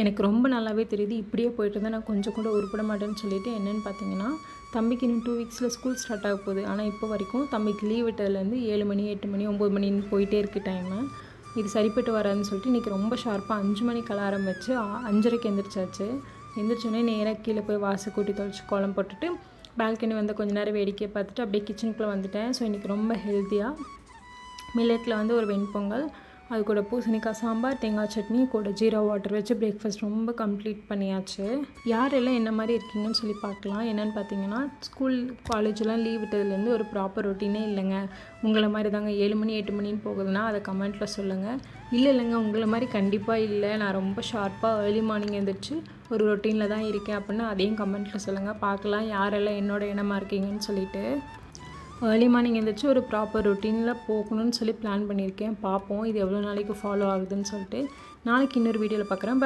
எனக்கு ரொம்ப நல்லாவே தெரியுது. இப்படியே போயிட்டு இருந்தால் நான் கொஞ்சம் கூட உருப்பட மாட்டேன்னு சொல்லிட்டு என்னென்னு பார்த்தீங்கன்னா, தம்பிக்கு இன்னும் 2 வீக்ஸில் ஸ்கூல் ஸ்டார்ட் ஆக போகுது. ஆனால் இப்போ வரைக்கும் தம்பிக்கு லீவ் விட்டதுலேருந்து 7 மணி 8 மணி 9 மணின்னு போயிட்டே இருக்குது டைமு. இது சரிப்பட்டு வராதுன்னு சொல்லிட்டு இன்றைக்கி ரொம்ப ஷார்ப்பாக 5 மணிக்கு அலாரம் வச்சு 5:30க்கு எந்திரிச்சாச்சு. எந்திரிச்சோடனே நேராக கீழே போய் வாசல் கூட்டி தொளிச்சு கோலம் போட்டுட்டு பால்கனி வந்து கொஞ்சம் நேரம் வேடிக்கையை பார்த்துட்டு அப்படியே கிச்சனுக்குள்ளே வந்துட்டேன். ஸோ இன்றைக்கி ரொம்ப ஹெல்த்தியாக மில்லட்டில் வந்து ஒரு வெண்பொங்கல், அது கூட பூசணிக்காய் சாம்பார், தேங்காய் சட்னி, கூட ஜீரா வாட்டர் வச்சு பிரேக்ஃபாஸ்ட் ரொம்ப கம்ப்ளீட் பண்ணியாச்சு. யாரெல்லாம் என்ன மாதிரி இருக்கீங்கன்னு சொல்லி பார்க்கலாம். என்னென்னு பார்த்தீங்கன்னா, ஸ்கூல் காலேஜெலாம் லீவ் விட்டதுலேருந்து ஒரு ப்ராப்பர் ரொட்டீனே இல்லைங்க. உங்களை மாதிரி தாங்க 7 மணி 8 மணின்னு போகுதுன்னா அதை கமெண்ட்டில் சொல்லுங்கள். இல்லைங்க உங்களை மாதிரி கண்டிப்பாக இல்லை, நான் ரொம்ப ஷார்ப்பாக ஏர்லி மார்னிங் எழுந்திரிச்சு ஒரு ரொட்டீனில் தான் இருக்கேன் அப்படின்னு அதையும் கமெண்ட்டில் சொல்லுங்கள். பார்க்கலாம் யாரெல்லாம் என்னோட இனமாக இருக்கீங்கன்னு சொல்லிட்டு. ஏர்லி மார்னிங் எழுந்திரிச்சு ஒரு ப்ராப்பர் ரொட்டீனில் போகணும்னு சொல்லி பிளான் பண்ணியிருக்கேன். பார்ப்போம் இது எவ்வளோ நாளைக்கு ஃபாலோ ஆகுதுன்னு சொல்லிட்டு. நாளைக்கு இன்னொரு வீடியோவில் பார்க்குறேன்.